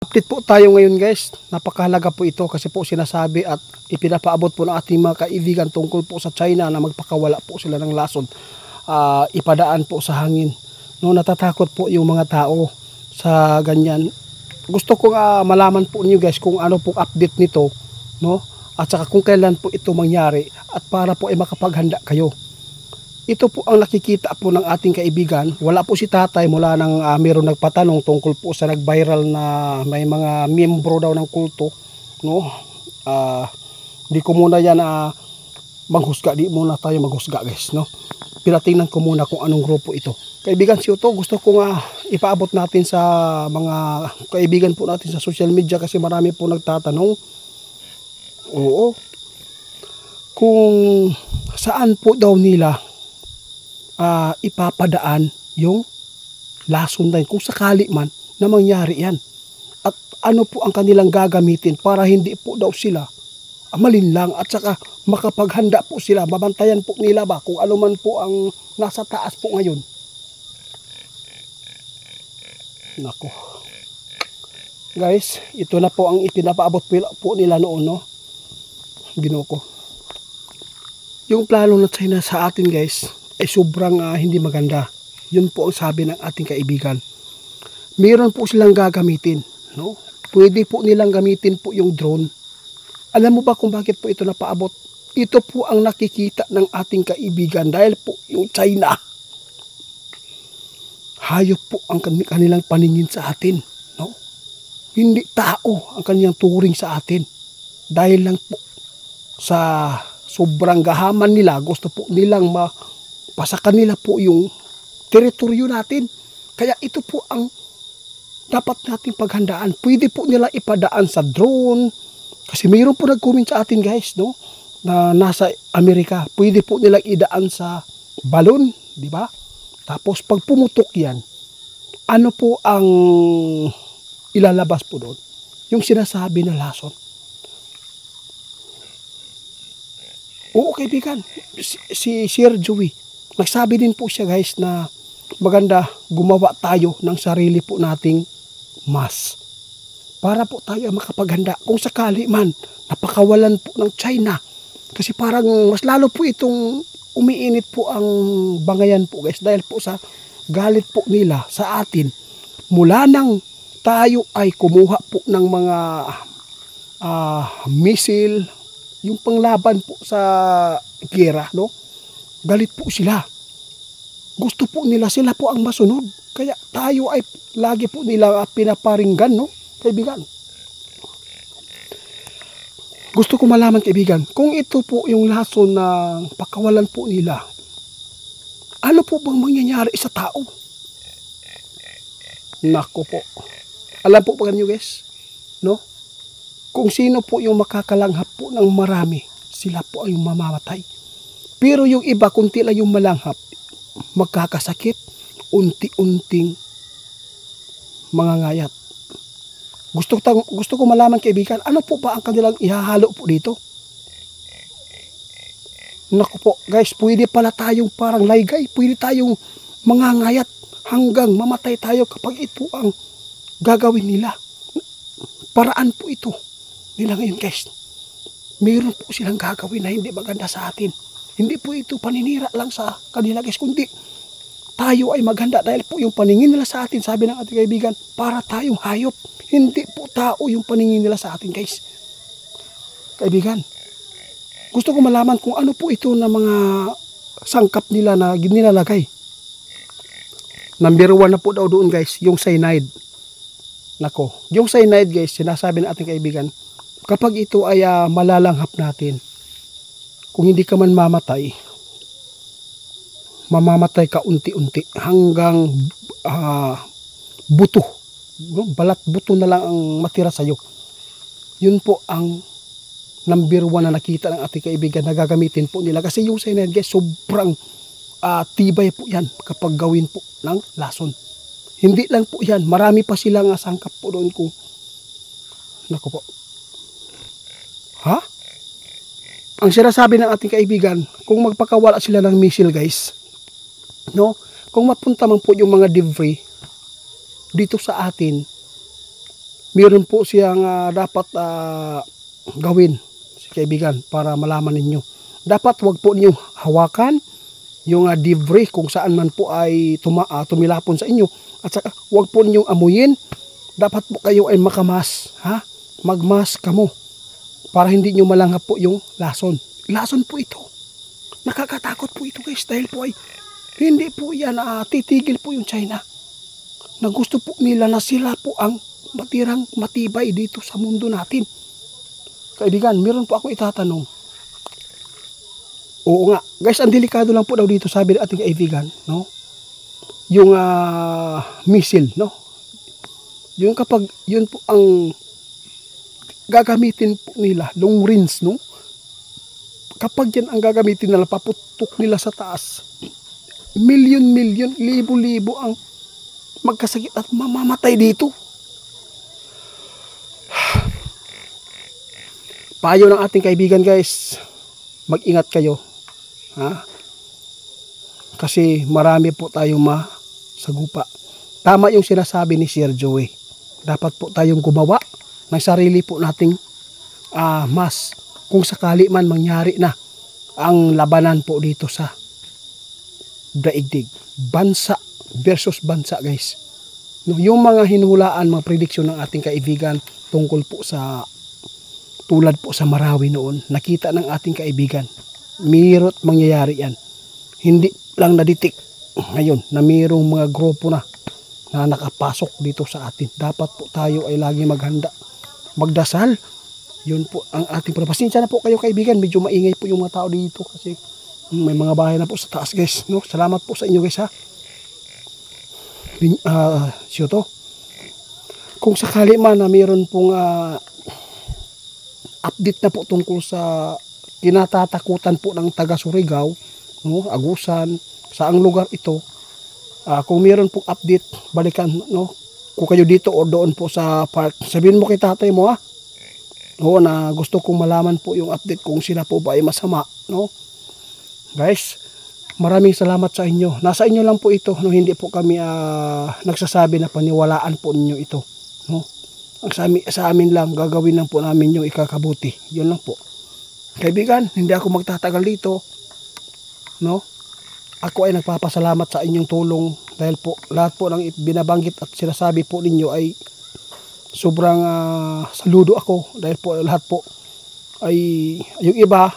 Update po tayo ngayon guys. Napakahalaga po ito kasi po sinasabi at ipinapaabot po ng ating mga kaibigan tungkol po sa China na magpakawala po sila ng lason. Ipadaan po sa hangin. No, natatakot po yung mga tao sa ganyan. Gusto ko malaman po niyo guys kung ano po update nito, no? At saka kung kailan po ito mangyari at para po ay makapaghanda kayo. Ito po ang nakikita po ng ating kaibigan. Wala po si tatay mula nang mayroong nagpatanong tungkol po sa nag-viral na may mga miyembro daw ng kulto, no? Di ko muna yan manghusga, di muna tayo maghusga guys, no? Pinatingnan ko muna kung anong grupo ito. Kaibigan si Uto, gusto ko ipaabot natin sa mga kaibigan po natin sa social media kasi marami po nagtatanong. Oo. Kung saan po daw nila ipapadaan yung lason na yun, kung sakali man na mangyari yan. At ano po ang kanilang gagamitin para hindi po daw sila malinlang at saka makapaghanda po sila, mabantayan po nila ba kung ano man po ang nasa taas po ngayon. Nako. Guys, ito na po ang ipinapaabot po nila noon, no? Ginoo ko. Yung plano ng China sa atin guys ay sobrang hindi maganda. Yun po ang sabi ng ating kaibigan. Meron po silang gagamitin, no? Pwede po nilang gamitin po yung drone. Alam mo ba kung bakit po ito napaabot? Ito po ang nakikita ng ating kaibigan dahil po yung China. Hayop po ang kanilang paningin sa atin, no? Hindi tao ang kanilang turing sa atin. Dahil lang po sa sobrang gahaman nila, gusto po nilang pasakan nila po yung teritoryo natin. Kaya ito po ang dapat nating paghandaan. Pwede po nila ipadaan sa drone. Kasi mayroon po nag-comment sa atin guys, no? Na nasa Amerika. Pwede po nilang idaan sa balon, di ba? Tapos pag pumutok yan, ano po ang ilalabas po doon? Yung sinasabi na lason. Oo kaibigan, si Sir Joey, nagsabi din po siya guys na maganda gumawa tayo ng sarili po nating mask. Para po tayo makapaghanda kung sakali man napakawalan po ng China. Kasi parang mas lalo po itong umiinit po ang bangayan po guys dahil po sa galit po nila sa atin. Mula nang tayo ay kumuha po ng mga missile, yung panglaban po sa gera, no? Galit po sila. Gusto po nila sila po ang masunod. Kaya tayo ay lagi po nila pinaparinggan, no? Kaibigan. Gusto ko malaman kaibigan, kung ito po yung lason na pakawalan po nila, ano po bang mangyayari sa tao? Nako po. Alam po ba kanyo guys? No? Kung sino po yung makakalanghap po ng marami, sila po ay mamamatay. Pero yung iba, kunti lang yung malanghap, magkakasakit, unti-unting mangangayat. Gusto ko malaman kaibigan, ano po ba ang kanilang ihahalo po dito? Naku po, guys, pwede pala tayong parang laygay, pwede tayong mangangayat hanggang mamatay tayo kapag ito ang gagawin nila. Paraan po ito nila ngayon guys. Mayroon po silang gagawin na hindi maganda sa atin. Hindi po ito paninira lang sa kanila guys, kundi tayo ay maganda dahil po yung paningin nila sa atin, sabi ng ating kaibigan, para tayong hayop. Hindi po tao yung paningin nila sa atin guys. Kaibigan, gusto ko malaman kung ano po ito na mga sangkap nila na nilalagay. Number 1 na po daw doon guys, yung cyanide. Nako, yung cyanide guys, sinasabi ng ating kaibigan, kapag ito ay malalanghap natin, kung hindi ka man mamatay, mamamatay ka unti-unti hanggang buto. Balat buto na lang ang matira sa'yo. Yun po ang number 1 na nakita ng ating kaibigan na gagamitin po nila. Kasi yung cyanide guys, sobrang tibay po yan kapag gawin po ng lason. Hindi lang po yan, marami pa silang sangkap po doon kung naku po. Ha? Ang sinasabi ng ating kaibigan, kung magpakawala sila ng missile guys, no? Kung mapunta man po yung mga debris dito sa atin, meron po siyang dapat gawin, kaibigan, para malaman ninyo. Dapat wag po niyo hawakan yung debris kung saan man po ay tumilapon sa inyo. At saka wag po niyo amuyin. Dapat po kayo ay makamas, ha? Magmas kamo para hindi niyo malanghap po yung lason. Lason po ito. Nakakatakot po ito guys, dahil po ay hindi po yan titigil po yung China. Na gusto po nila na sila po ang matirang matibay dito sa mundo natin. Kaibigan, meron po ako itatanong. Oo nga, guys, ang delikado lang po daw dito, sabi ng ating kaibigan, no? Yung missile, no? Yung kapag yun po ang gagamitin po nila, long range, no? Kapag yan ang gagamitin nila, paputok nila sa taas, milyon-milyon, libo-libo ang magkasakit at mamamatay dito. Payo ng ating kaibigan guys, mag-ingat kayo, ha? Kasi marami po tayong masagupa. Tama yung sinasabi ni Sir Joey. Dapat po tayong gumawa ng sarili po nating mas kung sakali man mangyari na ang labanan po dito sa daigdig. Bansa versus bansa guys. No, yung mga hinulaan, mga prediksyon ng ating kaibigan tungkol po sa tulad po sa Marawi noon, nakita ng ating kaibigan. Mirot mangyayari yan. Hindi lang naditik ngayon na mayroong mga grupo na nakapasok dito sa atin. Dapat po tayo ay lagi maghanda. Magdasal. Yun po ang ating pasensya na po kayo kaibigan. Medyo maingay po yung mga tao dito kasi may mga bahay na po sa taas guys. No? Salamat po sa inyo guys ha. Siyoto. Kung sakali man na mayroon pong update na po tungkol sa kinatatakutan po ng taga Surigao, no? Agusan, saang lugar ito. Kung mayroon pong update, balikan, no? Kung kayo dito o doon po sa park, sabihin mo kay tatay mo ha. Oo, na gusto kong malaman po yung update kung sila po ba ay masama, no? Guys, maraming salamat sa inyo. Nasa inyo lang po ito, no? Hindi po kami nagsasabi na paniwalaan po ninyo ito, no? Ang sa amin lang, gagawin lang po namin yung ikakabuti. Yun lang po. Kaibigan, hindi ako magtatagal dito, no? Ako ay nagpapasalamat sa inyong tulong dahil po lahat po ng binabanggit at sinasabi po ninyo ay sobrang saludo ako dahil po lahat po ay yung iba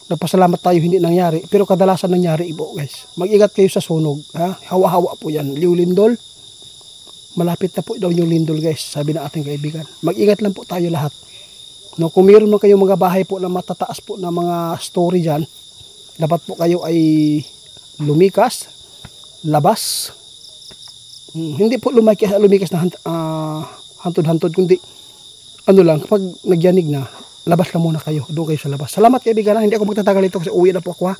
nagpasalamat tayo hindi nangyari pero kadalasan nangyari po guys. Mag-ingat kayo sa sunog, ha? Hawa-hawa po yan. Liu Lindol, malapit na po daw yung lindol guys, sabi ng ating kaibigan. Mag-ingat lang po tayo lahat, no? Kung meron man kayong mga bahay po na matataas po na mga story dyan, dapat po kayo ay lumikas, labas. Hindi po lumikas na hantod-hantod, kundi ano lang, kapag nagyanig na, labas lang muna kayo, doon kayo sa labas. Salamat kaibigan, hindi ako magtatagal ito kasi uwi na po ako ha.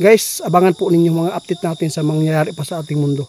Guys, abangan po ninyo mga update natin sa mangyayari pa sa ating mundo.